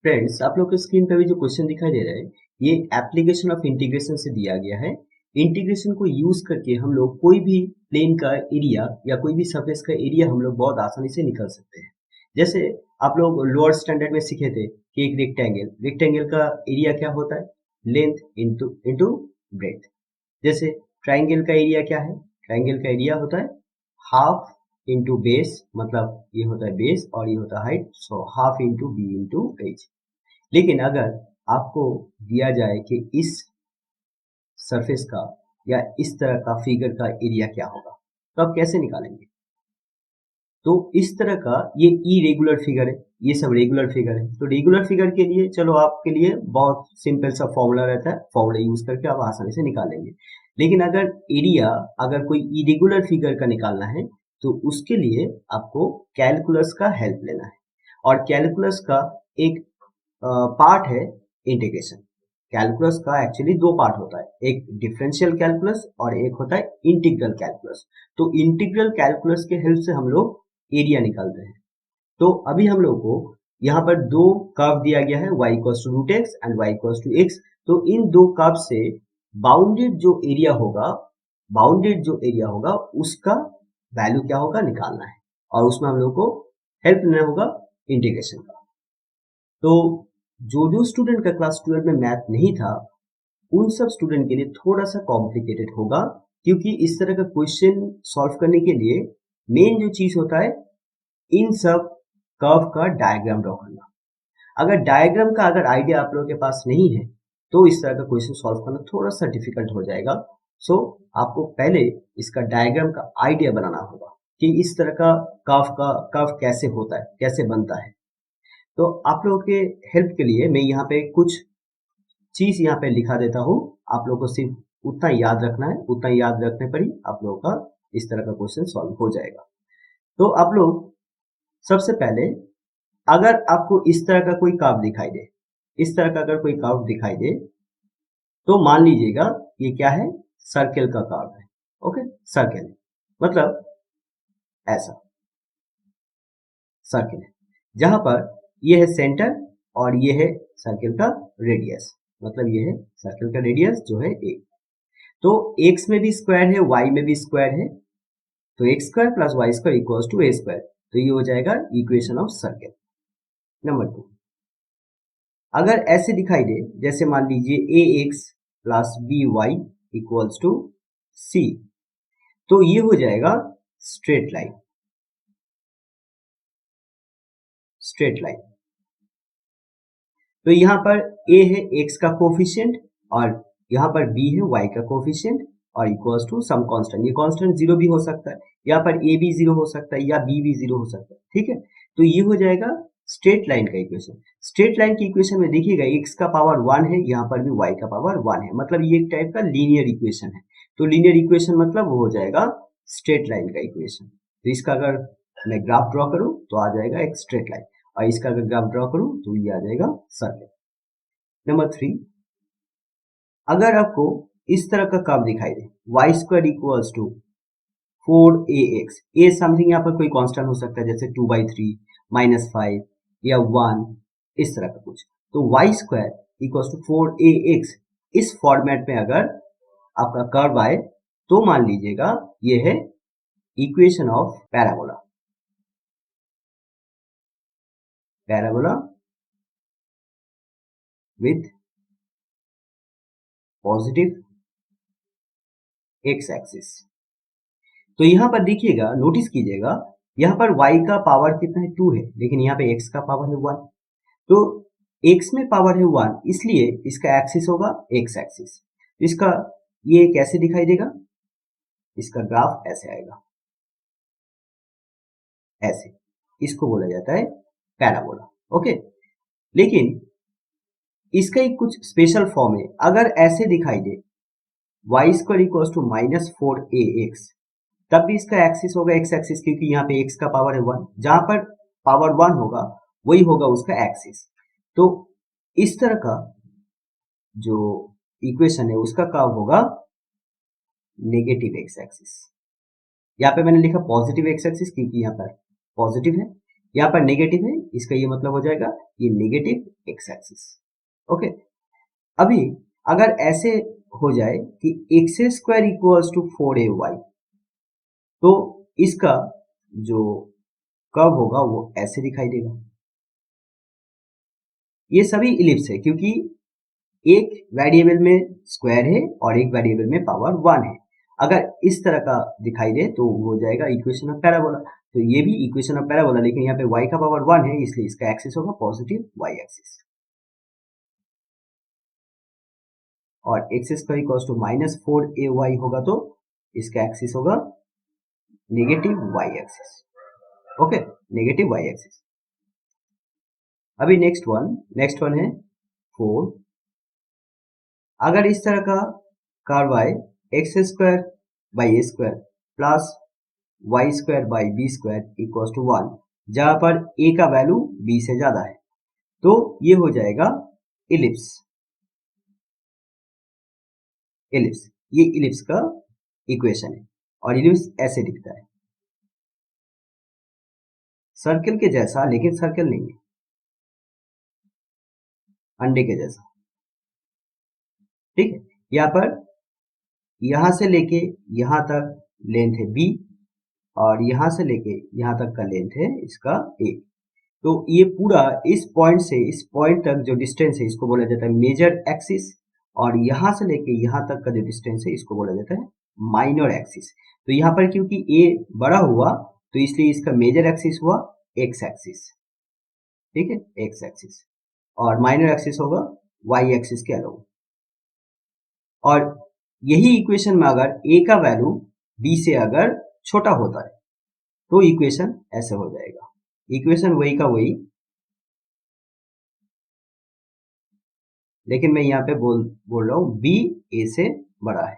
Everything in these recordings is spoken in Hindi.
फ्रेंड्स, आप लोग के स्क्रीन पे भी जो क्वेश्चन दिखाई दे रहा है, ये एप्लीकेशन ऑफ इंटीग्रेशन से दिया गया है। इंटीग्रेशन को यूज करके हम लोग कोई भी प्लेन का एरिया या कोई भी सरफेस का एरिया हम लोग बहुत आसानी से निकाल सकते हैं। जैसे आप लोग लोअर स्टैंडर्ड में सीखे थे कि एक रेक्टेंगल का एरिया क्या होता है, लेंथ इंटू इंटू ब्रेथ। जैसे ट्राइंगल का एरिया क्या है, ट्राइंगल का एरिया होता है हाफ इंटू बेस, मतलब ये होता है बेस और ये होता है height, so half into b into h. लेकिन अगर आपको दिया जाए कि इस सरफेस का या इस तरह का फिगर का एरिया क्या होगा, तो आप कैसे निकालेंगे? तो इस तरह का ये इरेगुलर फिगर है, ये सब रेगुलर फिगर है। तो रेगुलर फिगर के लिए चलो आपके लिए बहुत सिंपल सा फॉर्मूला रहता है, फॉर्मूला यूज करके आप आसानी से निकालेंगे। लेकिन अगर एरिया अगर कोई इरेगुलर फिगर का निकालना है तो उसके लिए आपको कैलकुलस का हेल्प लेना है। और कैलकुलस का एक पार्ट है इंटीग्रेशन। कैलकुलस का एक्चुअली दो पार्ट होता है, एक डिफरेंशियल कैलकुलस और एक होता है इंटीग्रल कैलकुलस। तो इंटीग्रल कैलकुलस के हेल्प से हम लोग एरिया निकालते हैं। तो अभी हम लोग को यहाँ पर दो कर्व दिया गया है, y equals to root x and y equals to x. तो इन दो कर्व से बाउंडेड जो एरिया होगा, उसका वैल्यू क्या होगा निकालना है, और उसमें हम लोग को हेल्प लेना होगा इंटीग्रेशन का। तो जो स्टूडेंट का क्लास 12 में मैथ नहीं था, उन सब स्टूडेंट के लिए थोड़ा सा कॉम्प्लिकेटेड होगा, क्योंकि इस तरह का क्वेश्चन सॉल्व करने के लिए मेन जो चीज होता है इन सब कर्व का डायग्राम ड्रॉ करना। अगर आइडिया आप लोगों के पास नहीं है तो इस तरह का क्वेश्चन सॉल्व करना थोड़ा सा डिफिकल्ट हो जाएगा। सो आपको पहले इसका डायग्राम का आइडिया बनाना होगा कि इस तरह का कर्व कैसे होता है, कैसे बनता है। तो आप लोगों के हेल्प के लिए मैं यहाँ पे कुछ चीज यहाँ पे लिखा देता हूँ। आप लोगों को सिर्फ उतना याद रखना है, उतना याद रखने पर ही आप लोगों का इस तरह का क्वेश्चन सॉल्व हो जाएगा। तो आप लोग सबसे पहले, अगर आपको इस तरह का कोई कर्व दिखाई दे, इस तरह का अगर कोई कर्व दिखाई दे, तो मान लीजिएगा ये क्या है, सर्कल का कर्व है। ओके, सर्कल मतलब ऐसा सर्कल है, जहां पर ये है सेंटर और ये है सर्कल का रेडियस, मतलब ये है सर्कल का रेडियस जो है ए। तो x में भी स्क्वायर है, y में भी स्क्वायर है, तो x square plus y square equals to a square. तो ये हो जाएगा इक्वेशन ऑफ सर्कल। नंबर 2, अगर ऐसे दिखाई दे, जैसे मान लीजिए a x plus b y equals to c, तो ये हो जाएगा स्ट्रेट लाइन। स्ट्रेट लाइन, तो यहां पर a है x का कोफिशिएंट और यहां पर b है y का कोफिशिएंट और इक्वल्स टू सम कांस्टेंट। ये कांस्टेंट जीरो भी हो सकता है, यहाँ पर a भी जीरो हो सकता है या b भी जीरो हो सकता है। ठीक है, तो ये हो जाएगा स्ट्रेट लाइन का इक्वेशन। स्ट्रेट लाइन की इक्वेशन में देखिएगा x का पावर 1 है, यहाँ पर भी y का पावर 1 है, मतलब ये एक टाइप का लीनियर इक्वेशन है। तो लीनियर इक्वेशन मतलब वो हो जाएगा स्ट्रेट लाइन का इक्वेशन। तो इसका अगर मैं ग्राफ ड्रॉ करूं तो आ जाएगा एक स्ट्रेट लाइन, और इसका अगर ग्राफ ड्रॉ करूं तो ये आ जाएगा सर्कल। नंबर 3, अगर आपको इस तरह का कर्व दिखाई दे, y square equals to 4ax, a something यहाँ पर कोई कांस्टेंट हो सकता है, जैसे 2/3 -5 या 1, इस तरह का कुछ। तो y square equals to 4ax, इस फॉर्मेट में अगर आपका कर्व आए तो मान लीजिएगा ये है equation of parabola. Parabola with positive x axis. तो यहां पर देखिएगा, नोटिस कीजिएगा, यहां पर y का पावर कितना है, 2 है, लेकिन यहाँ पे x का पावर है 1। तो x में पावर है 1, इसलिए इसका एक्सिस होगा x एक्सिस। इसका ये कैसे दिखाई देगा, इसका ग्राफ ऐसे आएगा, ऐसे, इसको बोला जाता है पैराबोला। ओके, लेकिन इसका एक कुछ स्पेशल फॉर्म है। अगर ऐसे दिखाई दे y square equals to -4ax, तब भी इसका एक्सिस होगा एक्स एक्सिस, क्योंकि यहाँ पे x का पावर है 1, जहां पर पावर 1 होगा वही होगा उसका एक्सिस। तो इस तरह का जो इक्वेशन है उसका कर्व होगा नेगेटिव एक्स एक्सिस। यहाँ पे मैंने लिखा पॉजिटिव एक्स एक्सिस क्योंकि यहाँ पर पॉजिटिव है, यहाँ पर नेगेटिव है, इसका ये मतलब हो जाएगा ये नेगेटिव एक्स एक्सिस। ओके, अभी अगर ऐसे हो जाए कि x square equals to 4ay, तो इसका जो कर्व होगा वो ऐसे दिखाई देगा। ये सभी इलिप्स है क्योंकि एक वेरिएबल में स्क्वायर है और एक वेरिएबल में पावर 1 है। अगर इस तरह का दिखाई दे तो वो हो जाएगा इक्वेशन ऑफ पैराबोला। तो ये भी इक्वेशन ऑफ पैराबोला, लेकिन यहाँ पे y का पावर 1 है इसलिए इसका एक्सिस होगा पॉजिटिव y एक्सिस, और x square equals to -4ay होगा तो इसका एक्सिस होगा negative y axis. Okay, negative y axis. अभी नेक्स्ट वन है 4। अगर इस तरह का कर्व आए x square by a square plus y square by b square equals to 1, जहां पर ए का वैल्यू बी से ज्यादा है, तो ये हो जाएगा इलिप्स। ये इलिप्स का इक्वेशन है और इलिप्स ऐसे दिखता है, सर्कल के जैसा, लेकिन सर्कल नहीं है, अंडे के जैसा। ठीक है, यहाँ पर यहां से लेके यहां तक लेंथ है b और यहां से लेके यहां तक का लेंथ है इसका a। तो ये पूरा इस पॉइंट से इस पॉइंट तक जो डिस्टेंस है इसको बोला जाता है मेजर एक्सिस, और यहां से लेके यहां तक का जो डिस्टेंस है इसको बोला जाता है माइनर एक्सिस। तो यहाँ पर क्योंकि a बड़ा हुआ तो इसलिए इसका मेजर एक्सिस हुआ एक्स एक्सिस। ठीक है, एक्स एक्सिस, और माइनर एक्सिस होगा वाई एक्सिस के अलावा। और यही इक्वेशन में अगर a का वैल्यू b से अगर छोटा होता है तो इक्वेशन ऐसे हो जाएगा, इक्वेशन वही का वही, लेकिन मैं यहाँ पे बोल रहा हूँ b a से बड़ा है,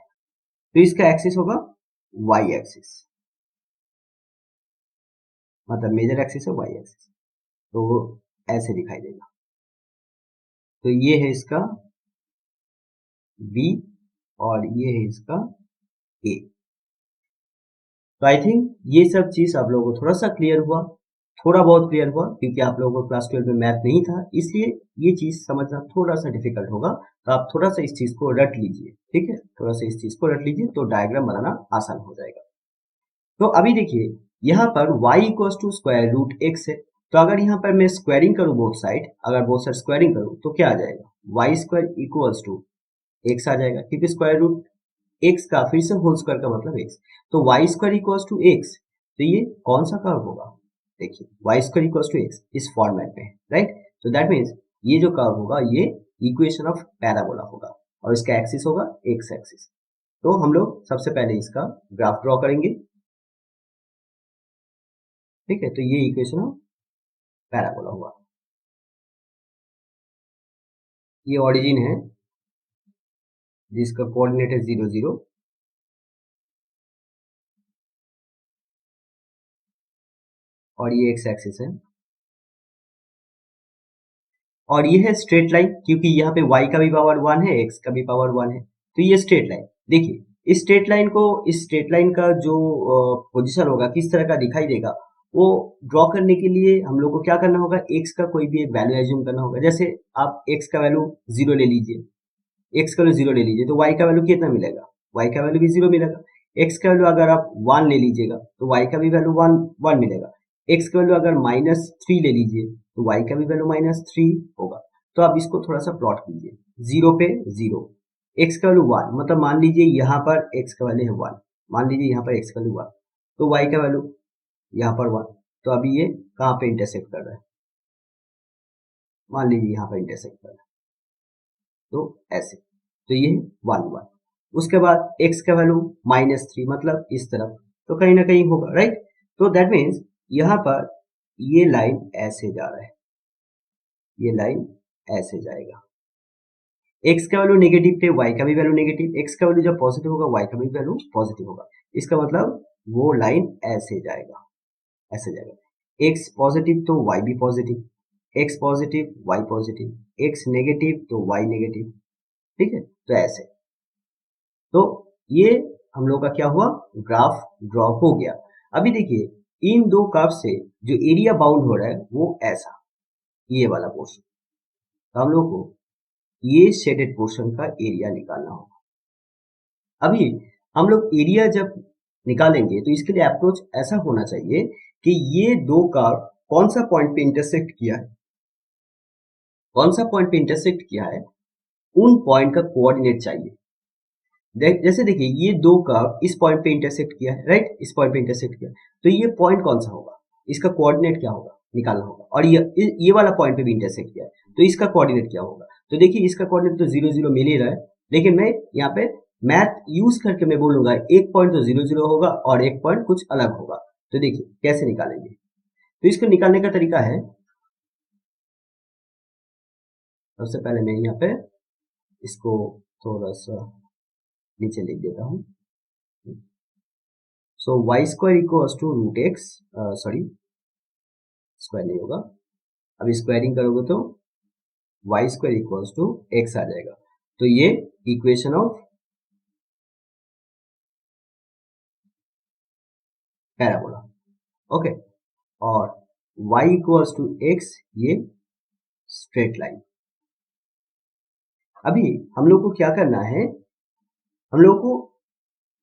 तो इसका एक्सिस होगा y एक्सिस, मतलब मेजर एक्सिस है y एक्सिस, तो वो ऐसे दिखाई देगा। तो ये है इसका b और ये है इसका a। तो आई थिंक ये सब चीज आप लोगों को थोड़ा सा क्लियर हुआ, थोड़ा बहुत क्लियर हुआ, क्योंकि आप लोगों को क्लास 12 में मैथ नहीं था, इसलिए ये चीज समझना थोड़ा सा डिफिकल्ट होगा। तो आप थोड़ा सा इस चीज को रट लीजिए, ठीक है, थोड़ा सा इस चीज को रट लीजिए तो डायग्राम बनाना आसान हो जाएगा। तो अभी देखिए यहाँ पर y equals to square root x है, तो अगर यहाँ पर मैं स्क्वायरिंग करूँ बोथ साइड, अगर बोथ साइड स्क्वायरिंग करूँ तो क्या आ जाएगा, y square equals to x आ जाएगा, क्योंकि स्क्वायर रूट एक्स का फिर से होल स्क्वायर का मतलब एक्स, तो y square equals to x, तो ये कौन सा कर्व होगा, देखिए y square equals to x इस फॉर्मेट में, राइट। तो दैट मीन्स ये जो कर्व होगा ये इक्वेशन ऑफ पैराबोला होगा और इसका एक्सिस होगा एक्स एक्सिस। तो हम लोग सबसे पहले इसका ग्राफ ड्रॉ करेंगे, ठीक है। तो ये इक्वेशन ऑफ पैराबोला हुआ, ये ओरिजिन है जिसका कोऑर्डिनेट है 0 0, और ये एक्स एक्सिस है, और ये है स्ट्रेट लाइन, क्योंकि यहाँ पे y का भी पावर 1 है, x का भी पावर 1 है, तो ये स्ट्रेट लाइन। देखिए इस स्ट्रेट लाइन का जो पोजीशन होगा किस तरह का दिखाई देगा, वो ड्रॉ करने के लिए हम लोग को क्या करना होगा, x का कोई भी एक वैल्यू एज्यूम करना होगा। जैसे आप x का वैल्यू 0 ले लीजिए, x का वैल्यू 0 ले लीजिए, तो y का वैल्यू कितना मिलेगा, y का वैल्यू भी 0 मिलेगा। x का वैल्यू अगर आप 1 ले लीजिएगा तो y का भी वैल्यू 1 मिलेगा। x का वैल्यू अगर -3 ले लीजिए तो y का भी वैल्यू -3 होगा। तो आप इसको थोड़ा सा प्लॉट कीजिए, 0 पे 0, x का वैल्यू 1, मतलब मान लीजिए यहाँ पर x का वैल्यू है 1, मान लीजिए यहाँ पर x का वैल्यू 1, तो y का वैल्यू यहाँ पर 1, तो अभी ये कहाँ पे इंटरसेक्ट कर रहा है, मान लीजिए यहाँ पर इंटरसेक्ट कर रहा है, तो ऐसे, तो ये 1 1। उसके बाद x का वैल्यू -3, मतलब इस तरफ, तो कहीं ना कहीं होगा, राइट। तो दैट मीन्स यहाँ पर ये लाइन ऐसे जा रहा है, ये लाइन ऐसे जाएगा, x का वैल्यू नेगेटिव पे y का भी वैल्यू नेगेटिव, x का वैल्यू जब पॉजिटिव होगा y का भी वैल्यू पॉजिटिव होगा, इसका मतलब वो लाइन ऐसे जाएगा, ऐसे जाएगा। x पॉजिटिव तो y भी positive, x positive y positive, x negative तो y नेगेटिव, ठीक है, तो ऐसे। तो ये हम लोग का क्या हुआ, ग्राफ ड्रॉ हो गया। अभी देखिए इन दो कर्व से जो एरिया बाउंड हो रहा है वो ऐसा, ये वाला पोर्शन। तो हम लोग को ये शेडेड पोर्शन का एरिया निकालना होगा। अभी हम लोग एरिया जब निकालेंगे तो इसके लिए अप्रोच ऐसा होना चाहिए कि ये दो कर्व कौन सा पॉइंट पे इंटरसेक्ट किया है, कौन सा पॉइंट पे इंटरसेक्ट किया है, उन पॉइंट का कोऑर्डिनेट चाहिए। जैसे देखिए ये दो कर्व इस पॉइंट पे इंटरसेक्ट किया है, राइट, इस पॉइंट पे इंटरसेक्ट किया, तो ये पॉइंट कौन सा होगा, इसका कोऑर्डिनेट क्या होगा, निकालना होगा। और ये वाला पॉइंट पे भी इंटरसेक्ट किया है, तो इसका कोऑर्डिनेट क्या होगा। तो देखिए इसका कोऑर्डिनेट तो 0 0 मिल ही रहा है, लेकिन मैं यहाँ पे मैथ यूज करके मैं बोलूंगा एक पॉइंट तो 0 0 होगा और एक पॉइंट कुछ अलग होगा। तो देखिए कैसे निकालेंगे। तो इसको निकालने का तरीका है, सबसे पहले मैं यहाँ पे इसको थोड़ा सा नीचे लिख देता हूँ। So y square equals to root x, sorry square नहीं होगा, अभी स्क्वायरिंग करोगे तो y square equals to x आ जाएगा। तो ये इक्वेशन ऑफ पैराबोला, ओके। और y इक्वल्स टू एक्स, ये स्ट्रेट लाइन। अभी हम लोग को क्या करना है, हम लोग को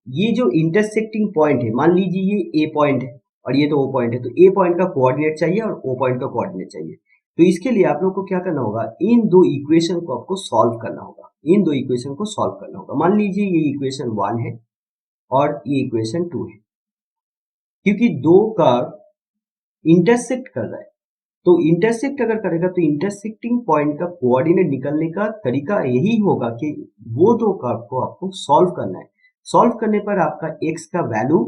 ये जो इंटरसेक्टिंग पॉइंट है, मान लीजिए ये ए पॉइंट है और ये तो ओ पॉइंट है, तो ए पॉइंट का कोऑर्डिनेट चाहिए और ओ पॉइंट का कोऑर्डिनेट चाहिए। तो इसके लिए आप लोग को क्या करना होगा, इन दो इक्वेशन को आपको सॉल्व करना होगा, इन दो इक्वेशन को सॉल्व करना होगा। मान लीजिए ये इक्वेशन 1 है और ये इक्वेशन 2 है, क्योंकि दो कर्व इंटरसेक्ट कर रहा है, तो इंटरसेक्ट अगर करेगा तो इंटरसेक्टिंग पॉइंट का कोऑर्डिनेट निकलने का तरीका यही होगा कि वो दो कर्व को आपको सॉल्व करना है। सॉल्व करने पर आपका x का वैल्यू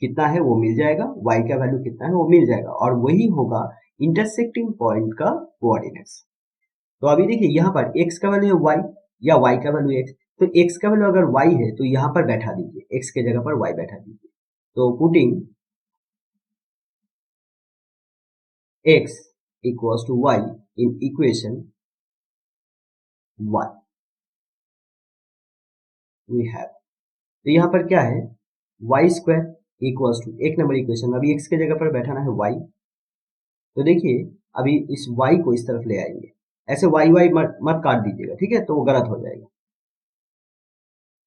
कितना है वो मिल जाएगा, y का वैल्यू कितना है वो मिल जाएगा, और वही होगा इंटरसेक्टिंग पॉइंट का कोऑर्डिनेट्स। तो अभी देखिए यहाँ पर x का वैल्यू है y या y का वैल्यू x, तो x का वैल्यू अगर y है तो यहाँ पर बैठा दीजिए, x के जगह पर y बैठा दीजिए। तो putting x equals to y in equation 1 we have, तो यहाँ पर क्या है, वाई स्क्वायर इक्वल्स टू, एक नंबर इक्वेशन में अभी x के जगह पर बैठाना है y। तो देखिए अभी इस y को इस तरफ ले आएंगे, ऐसे y y मत काट दीजिएगा, ठीक है, तो वो गलत हो जाएगा,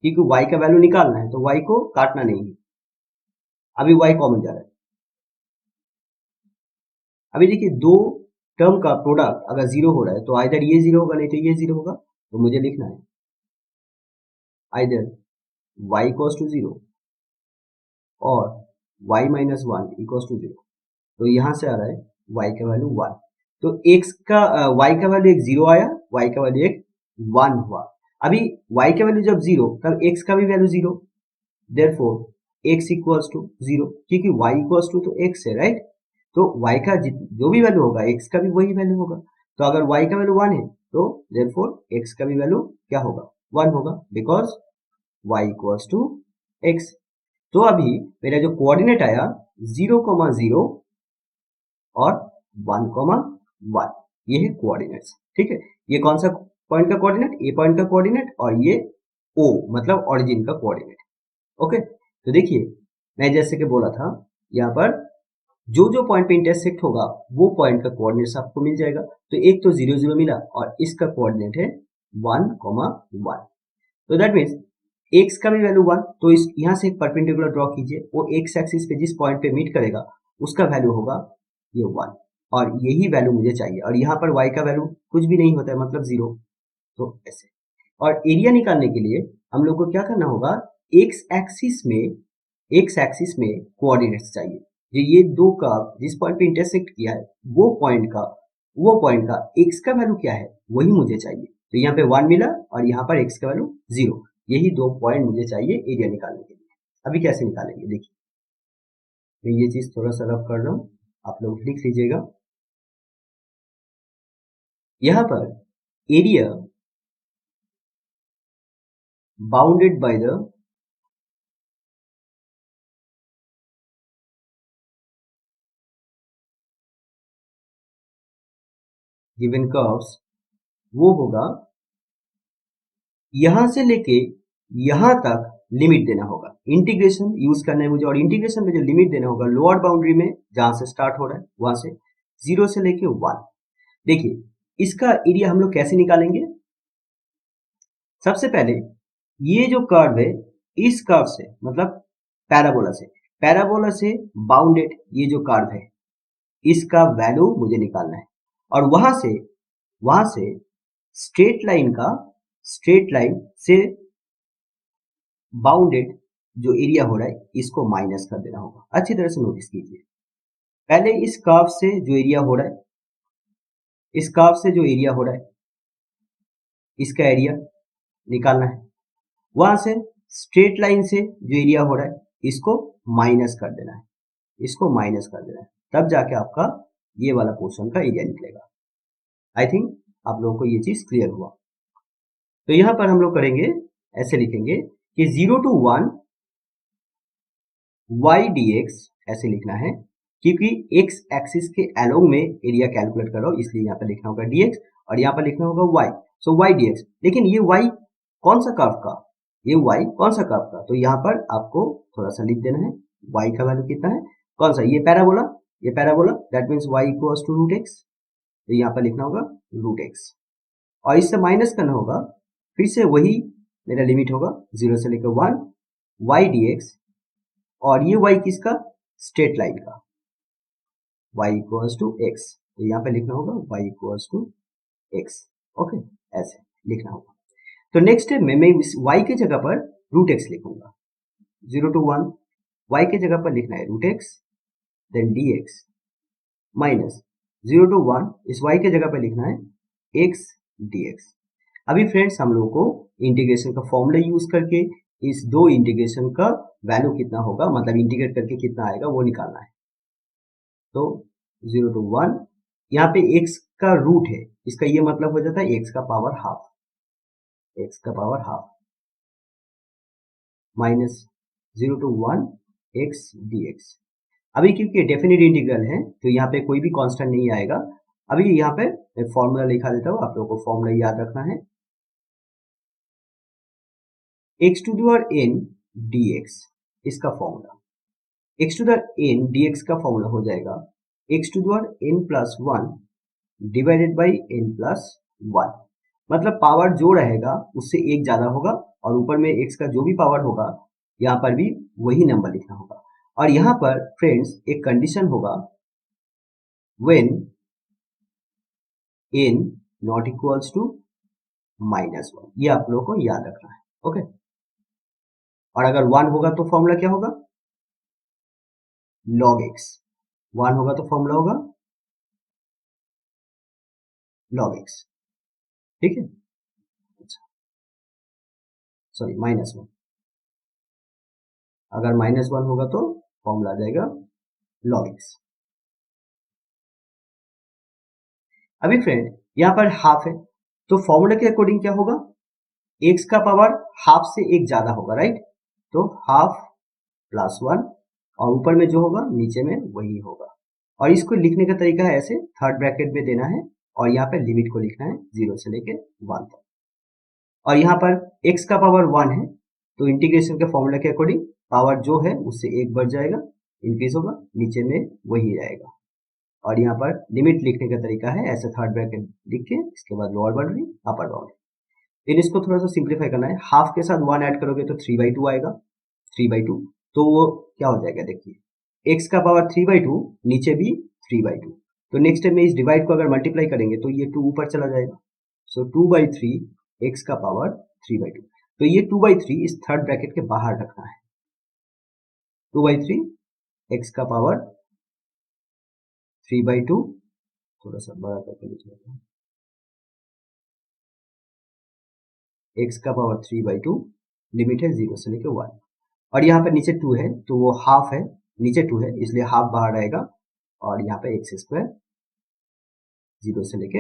क्योंकि y का वैल्यू निकालना है तो y को काटना नहीं है। अभी y कॉमन जा रहा है। अभी देखिए दो टर्म का प्रोडक्ट अगर जीरो हो रहा है तो आइदर ये जीरो होगा नहीं तो ये जीरो होगा। तो मुझे लिखना है either y equals to zero और y minus one equals to zero. तो यहां से आ रहा है y का वैल्यू 1, तो x का y का वैल्यू एक जीरो आया, y का वैल्यू एक 1 हुआ। अभी y का वैल्यू जब जीरो तब x का भी value zero, therefore x equals to zero, क्योंकि y इक्वल्स टू तो x है, राइट। तो y का जो भी वैल्यू होगा x का भी वही वैल्यू होगा। तो अगर y का वैल्यू 1 है तो देयरफॉर x का भी वैल्यू क्या होगा, 1 होगा, because y equals to x। तो अभी मेरा जो कोऑर्डिनेट आया 0,0 और 1,1, ये है कोऑर्डिनेट्स, ठीक है। ये कौन सा पॉइंट का कोऑर्डिनेट, ए पॉइंट का कोऑर्डिनेट, और ये ओ मतलब ओरिजिन का कोऑर्डिनेट, ओके। तो देखिए मैं जैसे कि बोला था, यहाँ पर जो जो पॉइंट पे इंटरसेक्ट होगा वो पॉइंट का कोऑर्डिनेट्स आपको मिल जाएगा। तो एक तो 0 0 मिला और इसका कोऑर्डिनेट है 1,1। तो दैट मीन्स एक्स का भी वैल्यू 1, तो इस यहाँ से एक परपेंडिकुलर ड्रॉ कीजिए, वो एक्स एक्सिस पे जिस पॉइंट पे मीट करेगा उसका वैल्यू होगा ये 1, और यही वैल्यू मुझे चाहिए। और यहाँ पर y का वैल्यू कुछ भी नहीं होता है, मतलब 0। तो ऐसे, और एरिया निकालने के लिए हम लोग को क्या करना होगा, एक्स एक्सिस में कोऑर्डिनेट्स चाहिए। ये दो का जिस पॉइंट पे इंटरसेक्ट किया है वो पॉइंट का एक्स का वैल्यू क्या है वही मुझे चाहिए। तो यहाँ पे 1 मिला और यहाँ पर एक्स का वैल्यू 0, यही दो पॉइंट मुझे चाहिए एरिया निकालने के लिए। अभी कैसे निकालेंगे देखिए, मैं ये चीज थोड़ा सा रफ कर रहा हूँ, आप लोग लिख लीजिएगा। यहाँ पर area bounded by the given curves वो होगा यहां से लेके यहां तक लिमिट देना होगा। इंटीग्रेशन यूज करना है मुझे, और इंटीग्रेशन में जो लिमिट देना होगा लोअर बाउंड्री में जहां से स्टार्ट हो रहा है वहां से 0 से लेके 1। देखिए इसका एरिया हम लोग कैसे निकालेंगे। सबसे पहले ये जो कर्व है इस कर्व से मतलब पैराबोला से बाउंडेड ये जो कर्व है इसका वैल्यू मुझे निकालना है, और वहां से स्ट्रेट लाइन से बाउंडेड जो एरिया हो रहा है इसको माइनस कर देना होगा। अच्छी तरह से नोटिस कीजिए, पहले इस कर्व से जो एरिया हो रहा है, इस कर्व से जो एरिया हो रहा है इसका एरिया निकालना है, वहां से स्ट्रेट लाइन से जो एरिया हो रहा है इसको माइनस कर देना है, इसको माइनस कर देना है, तब जाके आपका ये वाला पोर्शन का एरिया निकलेगा। आई थिंक आप लोगों को ये चीज क्लियर हुआ। तो यहां पर हम लोग करेंगे, ऐसे लिखेंगे कि 0 to 1 y dx ऐसे लिखना है, क्योंकि x एक्सिस के अलोंग में एरिया कैलकुलेट कर रहा हूं इसलिए यहाँ पर लिखना होगा dx और यहाँ पर लिखना होगा y। सो y dx, लेकिन ये y कौन सा कर्व का, ये y कौन सा कर्व का, तो यहाँ पर आपको थोड़ा सा लिख देना है y का वैल्यू कितना है, कौन सा, ये parabola that means y equals to root x, तो यहाँ पर लिखना होगा रूट एक्स, और इससे माइनस करना होगा, फिर से वही मेरा लिमिट होगा 0 से लेकर 1 y dx, और ये y किसका, स्ट्रेट लाइन का, y इक्वल्स टू x, तो यहाँ पे लिखना होगा y equals to x। Okay, ऐसे लिखना होगा। तो नेक्स्ट स्टेप में मैं y के जगह पर रूट x लिखूंगा। 0 to 1 y के जगह पर लिखना है root x, then dx minus 0 to 1 इस y के जगह पर लिखना है x dx। अभी फ्रेंड्स हम लोगों को इंटीग्रेशन का फॉर्मूला यूज करके इस दो इंटीग्रेशन का वैल्यू कितना होगा, मतलब इंटीग्रेट करके कितना आएगा वो निकालना है। तो 0 to 1 यहाँ पे x का रूट है, इसका ये मतलब हो जाता है x का power half minus 0 to 1 x dx। अभी क्योंकि डेफिनेट इंटीग्रल है तो यहाँ पे कोई भी कांस्टेंट नहीं आएगा। अभी यहाँ पे एक फॉर्मूला लिखा देता हूँ, आप लोगों को फॉर्मूला याद रखना है, x to the power n dx, इसका formula x to the n dx का फॉर्मूला हो जाएगा x to the power n plus 1 divided by n plus 1, मतलब पावर जो रहेगा उससे एक ज्यादा होगा और ऊपर में x का जो भी पावर होगा यहाँ पर भी वही नंबर लिखना होगा। और यहाँ पर फ्रेंड्स एक कंडीशन होगा, when n not equals to -1, ये आप लोगों को याद रखना है। ओके, और अगर 1 होगा तो फॉर्मूला क्या होगा, log x, 1 होगा तो फॉर्मूला होगा log x, ठीक है, सॉरी -1, अगर -1 होगा तो फॉर्मूला आ जाएगा log x। अभी फ्रेंड यहाँ पर हाफ है तो फॉर्मूला के अकॉर्डिंग क्या होगा, x का पावर हाफ से एक ज्यादा होगा, राइट, तो हाफ प्लस 1 और ऊपर में जो होगा नीचे में वही होगा। और इसको लिखने का तरीका है ऐसे, थर्ड ब्रैकेट में देना है और यहाँ पे लिमिट को लिखना है 0 से लेके 1 तक, और यहाँ पर x का पावर 1 है तो इंटीग्रेशन के फॉर्मूला के अकॉर्डिंग पावर जो है उससे एक बढ़ जाएगा, इंक्रीज होगा, नीचे में वही रहेगा। और यहाँ पर लिमिट लिखने का तरीका है ऐसे, थर्ड ब्रैकेट लिख के इसके बाद लोअर बाउंड्री अपर बाउंड्री। फिर इसको थोड़ा सा सिंप्लीफाई करना है, हाफ के साथ 1 ऐड करोगे तो 3/2 आएगा, 3/2, तो वो क्या हो जाएगा, देखिए x का पावर 3/2, नीचे भी 3/2, तो नेक्स्ट टाइम में इस डिवाइड को अगर मल्टीप्लाई करेंगे तो ये 2 ऊपर चला जाएगा, सो 2/3 x का पावर 3/2, तो ये 2/3 इस थर्ड ब्रैकेट के बाहर रखना है, 2/3 x का पावर 3/2, थोड़ा सा बड़ा करके लिख लेते हैं, x का पावर 3/2, लिमिट है 0 से लेकर 1, और यहाँ पे नीचे 2 है तो वो हाफ है, नीचे 2 है इसलिए हाफ बाहर रहेगा, और यहाँ पे x स्क्वायर 0 से लेके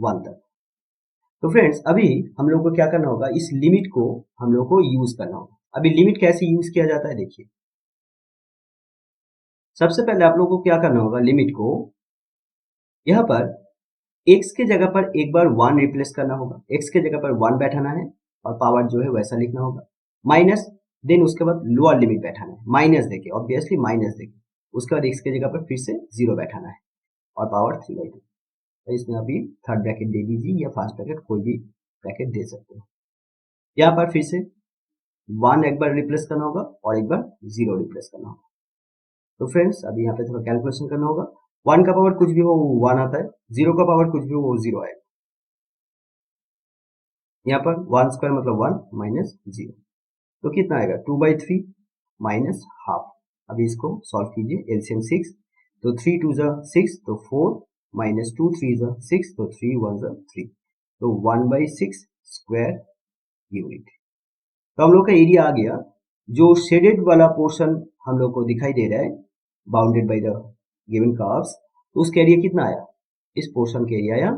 1 तक। तो फ्रेंड्स अभी हम लोग को क्या करना होगा, इस लिमिट को हम लोग को यूज करना होगा। अभी लिमिट कैसे यूज किया जाता है देखिए, सबसे पहले आप लोग को क्या करना होगा, लिमिट को यहाँ पर x के जगह पर एक बार 1 रिप्लेस करना होगा, x के जगह पर 1 बैठाना है और पावर जो है वैसा लिखना होगा, माइनस देन उसके बाद लोअर लिमिट बैठाना है माइनस देके, ऑब्वियसली माइनस देके, उसके बाद x के जगह पर फिर से 0 बैठाना है और पावर 3/2। तो इसमें अभी थर्ड ब्रैकेट दे दीजिए या फर्स्ट ब्रैकेट कोई भी ब्रैकेट दे सकते हो। यहाँ पर फिर से 1 एक बार रिप्लेस करना होगा और एक बार 0 रिप्लेस करना होगा। तो फ्रेंड्स अभी यहाँ पे थोड़ा कैलकुलेशन करना होगा। 1 का पावर कुछ भी हो वो 1 आता है, 0 का पावर कुछ भी हो वो 0 आएगा। यहाँ पर 1 स्क्वायर मतलब 1 माइनस 0, तो कितना आएगा 2/3 माइनस हाफ। अभी इसको सॉल्व कीजिए, एलसीएम 6, तो 3 2 जा 6, तो 4 माइनस 2 3 जा 6, तो 3 1 जा 3, तो 1/6 स्क्वायर यूनिट। तो हम लोग का एरिया आ गया। जो शेडेड वाला पोर्शन हम लोग को दिखाई दे रहा है bounded by the given curves, तो उसका एरिया कितना आया, इस पोर्शन का एरिया आया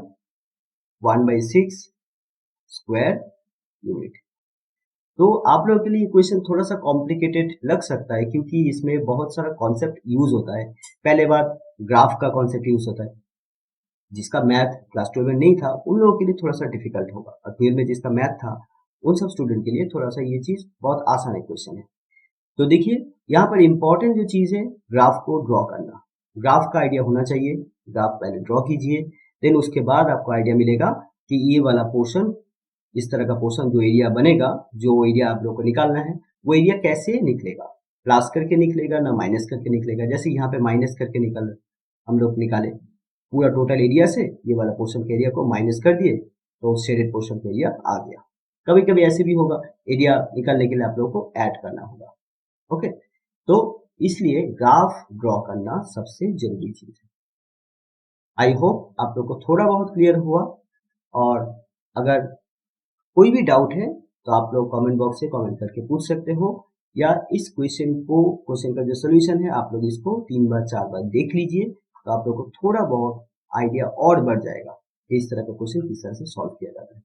1/6 स्क्वायर यूनिट। तो आप लोगों के लिए इक्वेशन थोड़ा सा कॉम्प्लिकेटेड लग सकता है क्योंकि इसमें बहुत सारा कॉन्सेप्ट यूज होता है। पहले बात ग्राफ का कॉन्सेप्ट यूज होता है, जिसका मैथ क्लास 12 में नहीं था उन लोगों के लिए थोड़ा सा डिफिकल्ट होगा, और 12 में जिसका मैथ था उन सब स्टूडेंट के लिए थोड़ा सा ये चीज बहुत आसान इक्वेशन है। तो देखिए यहाँ पर इंपॉर्टेंट जो चीज है ग्राफ को ड्रॉ करना, ग्राफ का आइडिया होना चाहिए। ग्राफ पहले ड्रॉ कीजिए, देन उसके बाद आपको आइडिया मिलेगा कि ये वाला पोर्शन, इस तरह का पोर्शन जो एरिया बनेगा, जो एरिया आप लोग को निकालना है वो एरिया कैसे निकलेगा, प्लस करके निकलेगा ना माइनस करके निकलेगा। जैसे यहाँ पे माइनस करके निकल हम लोग निकाले पूरा टोटल एरिया से, ये वाला पोर्शन के एरिया को माइनस कर दिए तो शेडेड पोर्शन का एरिया आ गया। कभी कभी ऐसे भी होगा, एरिया निकालने के लिए आप लोगों को ऐड करना होगा। ओके, तो इसलिए ग्राफ ड्रॉ करना सबसे जरूरी चीज है। आई होप आप लोग को थोड़ा बहुत क्लियर हुआ, और अगर कोई भी डाउट है तो आप लोग कमेंट बॉक्स से कमेंट करके पूछ सकते हो, या इस क्वेश्चन का जो सोल्यूशन है आप लोग इसको 3 बार 4 बार देख लीजिए, तो आप लोग को थोड़ा बहुत आइडिया और बढ़ जाएगा कि इस तरह का क्वेश्चन किस तरह से सॉल्व किया जाता है।